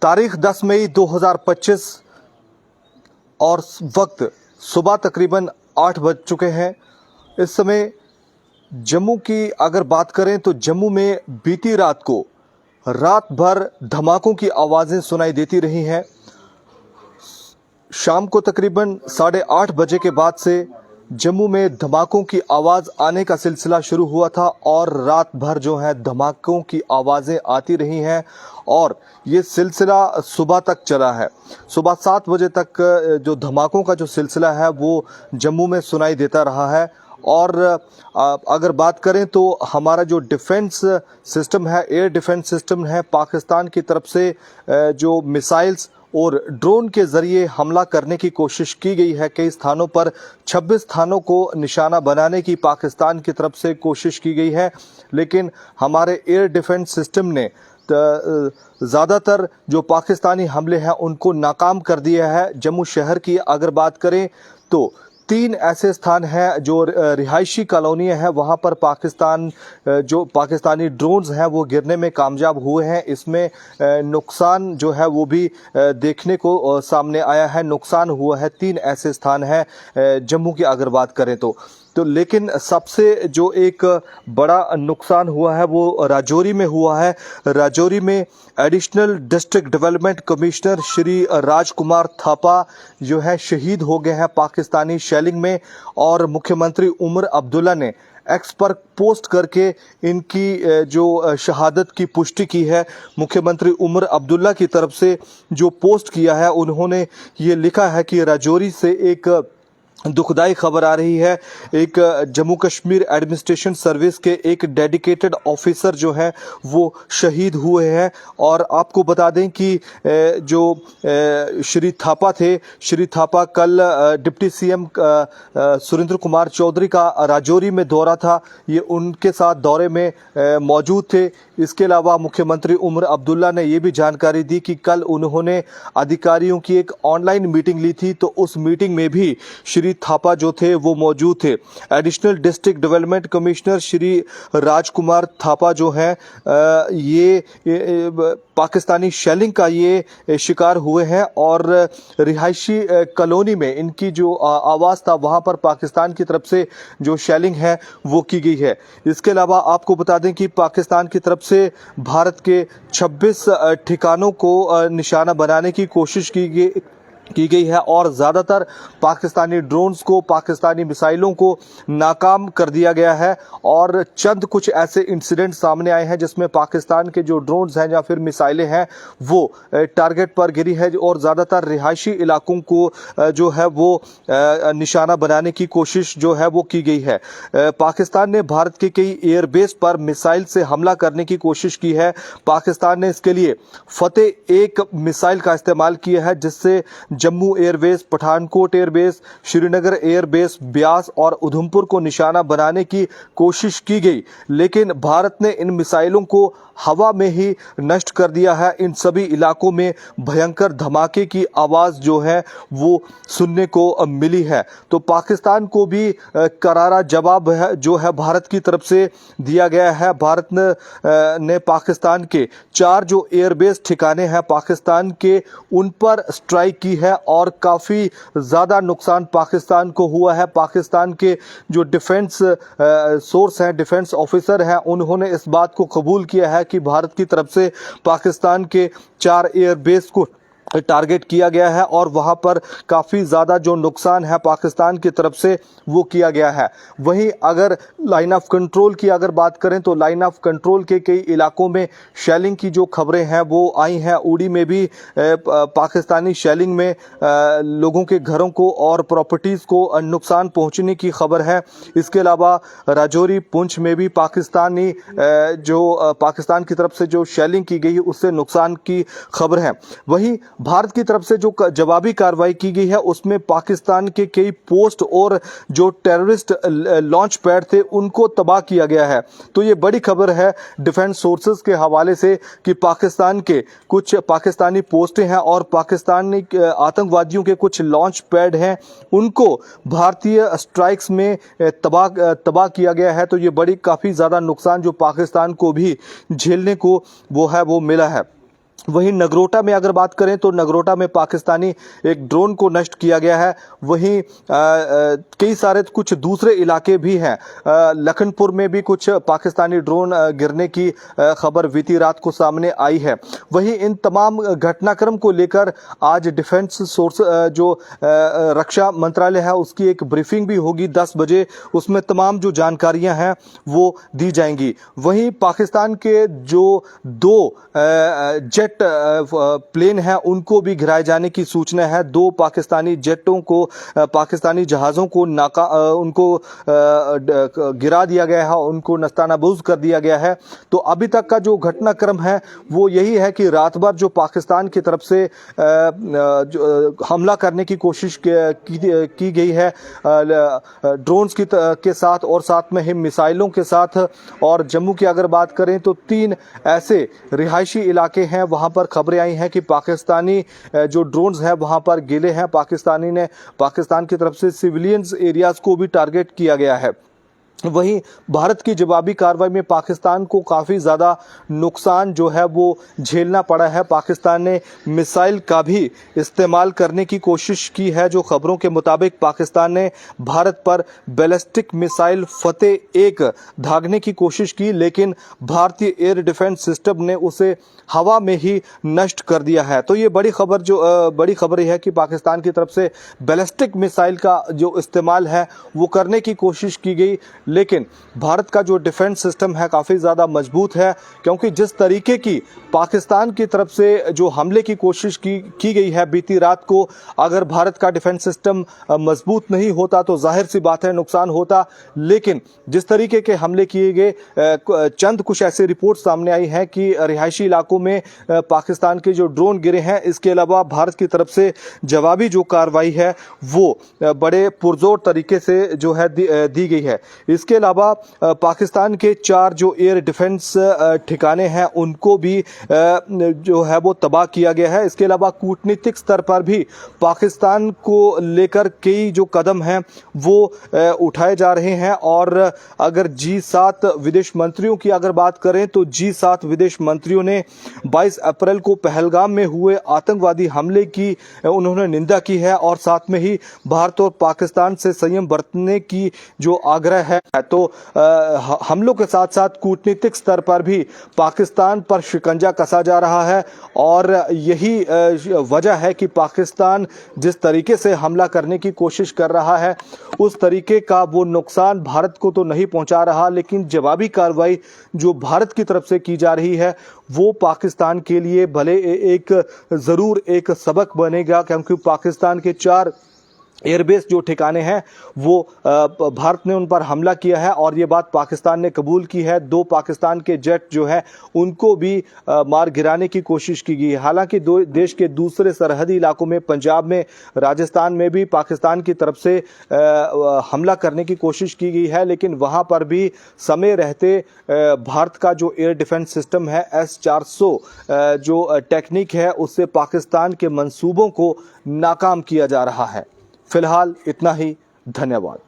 तारीख 10 मई 2025 और वक्त सुबह तकरीबन 8 बज चुके हैं। इस समय जम्मू की अगर बात करें तो जम्मू में बीती रात को रात भर धमाकों की आवाज़ें सुनाई देती रही हैं। शाम को तकरीबन 8:30 बजे के बाद से जम्मू में धमाकों की आवाज़ आने का सिलसिला शुरू हुआ था और रात भर जो है धमाकों की आवाज़ें आती रही हैं और ये सिलसिला सुबह तक चला है। सुबह 7 बजे तक जो धमाकों का जो सिलसिला है वो जम्मू में सुनाई देता रहा है। और अगर बात करें तो हमारा जो डिफेंस सिस्टम है, एयर डिफेंस सिस्टम है, पाकिस्तान की तरफ से जो मिसाइल्स और ड्रोन के ज़रिए हमला करने की कोशिश की गई है। कई स्थानों पर 26 स्थानों को निशाना बनाने की पाकिस्तान की तरफ से कोशिश की गई है, लेकिन हमारे एयर डिफेंस सिस्टम ने ज़्यादातर जो पाकिस्तानी हमले हैं उनको नाकाम कर दिया है। जम्मू शहर की अगर बात करें तो 3 ऐसे स्थान हैं जो रिहायशी कॉलोनियाँ हैं, वहाँ पर जो पाकिस्तानी ड्रोन्स हैं वो गिरने में कामयाब हुए हैं। इसमें नुकसान जो है वो भी देखने को सामने आया है। नुकसान हुआ है 3 ऐसे स्थान हैं जम्मू की अगर बात करें तो लेकिन सबसे जो एक बड़ा नुकसान हुआ है वो राजौरी में हुआ है। राजौरी में additional district development commissioner Shri Rajkumar Thapa जो है शहीद हो गए हैं पाकिस्तानी शेलिंग में, और मुख्यमंत्री उमर अब्दुल्ला ने एक्स पर पोस्ट करके इनकी जो शहादत की पुष्टि की है। मुख्यमंत्री उमर अब्दुल्ला की तरफ से जो पोस्ट किया है उन्होंने ये लिखा है कि राजौरी से एक दुखदाई खबर आ रही है। एक जम्मू कश्मीर एडमिनिस्ट्रेशन सर्विस के एक डेडिकेटेड ऑफिसर जो है वो शहीद हुए हैं। और आपको बता दें कि जो श्री थापा थे, श्री थापा कल डिप्टी सीएम सुरेंद्र कुमार चौधरी का राजौरी में दौरा था, ये उनके साथ दौरे में मौजूद थे। इसके अलावा मुख्यमंत्री उमर अब्दुल्ला ने ये भी जानकारी दी कि कल उन्होंने अधिकारियों की एक ऑनलाइन मीटिंग ली थी, तो उस मीटिंग में भी श्री थापा जो थे वो मौजूद थे। Additional district development commissioner Shri Rajkumar Thapa जो हैं ये पाकिस्तानी शेलिंग का ये शिकार हुए हैं और रिहायशी कॉलोनी में इनकी जो आवास था वहां पर पाकिस्तान की तरफ से जो शेलिंग है वो की गई है। इसके अलावा आपको बता दें कि पाकिस्तान की तरफ से भारत के 26 ठिकानों को निशाना बनाने की कोशिश की गई है और ज़्यादातर पाकिस्तानी ड्रोन्स को, पाकिस्तानी मिसाइलों को नाकाम कर दिया गया है। और चंद कुछ ऐसे इंसिडेंट सामने आए हैं जिसमें पाकिस्तान के जो ड्रोन्स हैं या फिर मिसाइलें हैं वो टारगेट पर गिरी है और ज़्यादातर रिहायशी इलाकों को जो है वो निशाना बनाने की कोशिश जो है वो की गई है। पाकिस्तान ने भारत के कई एयरबेस पर मिसाइल से हमला करने की कोशिश की है। पाकिस्तान ने इसके लिए फतेह-1 मिसाइल का इस्तेमाल किया है, जिससे Jammu airbase, Pathankot airbase, Srinagar airbase, Beas और उधमपुर को निशाना बनाने की कोशिश की गई, लेकिन भारत ने इन मिसाइलों को हवा में ही नष्ट कर दिया है। इन सभी इलाकों में भयंकर धमाके की आवाज़ जो है वो सुनने को मिली है। तो पाकिस्तान को भी करारा जवाब है जो है भारत की तरफ से दिया गया है। भारत ने पाकिस्तान के 4 जो एयरबेस ठिकाने हैं पाकिस्तान के, उन पर स्ट्राइक की है और काफ़ी ज़्यादा नुकसान पाकिस्तान को हुआ है। पाकिस्तान के जो डिफेंस सोर्स हैं, डिफेंस ऑफिसर हैं, उन्होंने इस बात को कबूल किया है कि भारत की तरफ से पाकिस्तान के 4 एयरबेस को टारगेट किया गया है और वहां पर काफ़ी ज़्यादा जो नुकसान है पाकिस्तान की तरफ से वो किया गया है। वहीं अगर लाइन ऑफ कंट्रोल की अगर बात करें तो लाइन ऑफ कंट्रोल के कई इलाकों में शेलिंग की जो खबरें हैं वो आई हैं। उड़ी में भी पाकिस्तानी शेलिंग में लोगों के घरों को और प्रॉपर्टीज़ को नुकसान पहुंचने की खबर है। इसके अलावा राजौरी, पुंछ में भी पाकिस्तान की तरफ से जो शेलिंग की गई उससे नुकसान की खबर है। वहीं भारत की तरफ से जो जवाबी कार्रवाई की गई है उसमें पाकिस्तान के कई पोस्ट और जो टेररिस्ट लॉन्च पैड थे उनको तबाह किया गया है। तो ये बड़ी खबर है डिफेंस सोर्सेज के हवाले से कि पाकिस्तान के कुछ पाकिस्तानी पोस्टें हैं और पाकिस्तानी आतंकवादियों के कुछ लॉन्च पैड हैं, उनको भारतीय स्ट्राइक्स में तबाह किया गया है। तो ये बड़ी काफ़ी ज़्यादा नुकसान जो पाकिस्तान को भी झेलने को वो मिला है। वहीं नगरोटा में अगर बात करें तो नगरोटा में पाकिस्तानी एक ड्रोन को नष्ट किया गया है। वहीं कई सारे कुछ दूसरे इलाके भी हैं। लखनपुर में भी कुछ पाकिस्तानी ड्रोन गिरने की खबर बीती रात को सामने आई है। वहीं इन तमाम घटनाक्रम को लेकर आज डिफेंस सोर्स जो रक्षा मंत्रालय है उसकी एक ब्रीफिंग भी होगी 10 बजे। उसमें तमाम जो जानकारियां हैं वो दी जाएंगी। वहीं पाकिस्तान के जो 2 जेट प्लेन है उनको भी गिराए जाने की सूचना है। 2 पाकिस्तानी जेटों को पाकिस्तानी जहाज़ों को उनको गिरा दिया गया है, उनको नस्तानाबूज कर दिया गया है। तो अभी तक का जो घटनाक्रम है वो यही है कि रात भर जो पाकिस्तान की तरफ से हमला करने की कोशिश की गई है ड्रोन्स के साथ और साथ में ही मिसाइलों के साथ। और जम्मू की अगर बात करें तो 3 ऐसे रिहायशी इलाके हैं वहां पर खबरें आई हैं कि पाकिस्तानी जो ड्रोन्स हैं वहां पर गिरे हैं। पाकिस्तान की तरफ से सिविलियंस एरियाज को भी टारगेट किया गया है। वहीं भारत की जवाबी कार्रवाई में पाकिस्तान को काफ़ी ज़्यादा नुकसान जो है वो झेलना पड़ा है। पाकिस्तान ने मिसाइल का भी इस्तेमाल करने की कोशिश की है। जो खबरों के मुताबिक पाकिस्तान ने भारत पर बैलिस्टिक मिसाइल फतेह 1 दागने की कोशिश की, लेकिन भारतीय एयर डिफेंस सिस्टम ने उसे हवा में ही नष्ट कर दिया है। तो ये बड़ी खबर यह है कि पाकिस्तान की तरफ से बैलिस्टिक मिसाइल का जो इस्तेमाल है वो करने की कोशिश की गई, लेकिन भारत का जो डिफेंस सिस्टम है काफ़ी ज़्यादा मजबूत है। क्योंकि जिस तरीके की पाकिस्तान की तरफ से जो हमले की कोशिश की गई है बीती रात को, अगर भारत का डिफेंस सिस्टम मजबूत नहीं होता तो जाहिर सी बात है नुकसान होता। लेकिन जिस तरीके के हमले किए गए, चंद कुछ ऐसी रिपोर्ट सामने आई हैं कि रिहायशी इलाकों में पाकिस्तान के जो ड्रोन गिरे हैं, इसके अलावा भारत की तरफ से जवाबी जो कार्रवाई है वो बड़े पुरजोर तरीके से जो है दी गई है। इसके अलावा पाकिस्तान के 4 जो एयर डिफेंस ठिकाने हैं उनको भी जो है वो तबाह किया गया है। इसके अलावा कूटनीतिक स्तर पर भी पाकिस्तान को लेकर कई जो कदम हैं वो उठाए जा रहे हैं। और अगर G7 विदेश मंत्रियों की अगर बात करें तो G7 विदेश मंत्रियों ने 22 अप्रैल को पहलगाम में हुए आतंकवादी हमले की उन्होंने निंदा की है और साथ में ही भारत और पाकिस्तान से संयम बरतने की जो आग्रह है। तो हमलों के साथ साथ कूटनीतिक स्तर पर भी पाकिस्तान पर शिकंजा कसा जा रहा है। और यही वजह है कि पाकिस्तान जिस तरीके से हमला करने की कोशिश कर रहा है उस तरीके का वो नुकसान भारत को तो नहीं पहुंचा रहा, लेकिन जवाबी कार्रवाई जो भारत की तरफ से की जा रही है वो पाकिस्तान के लिए भले जरूर एक सबक बनेगा। क्योंकि पाकिस्तान के 4 एयरबेस जो ठिकाने हैं वो भारत ने उन पर हमला किया है और ये बात पाकिस्तान ने कबूल की है। 2 पाकिस्तान के जेट जो है उनको भी मार गिराने की कोशिश की गई है। हालांकि देश के दूसरे सरहदी इलाकों में, पंजाब में, राजस्थान में भी पाकिस्तान की तरफ से हमला करने की कोशिश की गई है, लेकिन वहां पर भी समय रहते भारत का जो एयर डिफेंस सिस्टम है S-400 जो टेक्निक है उससे पाकिस्तान के मंसूबों को नाकाम किया जा रहा है। फिलहाल इतना ही। धन्यवाद।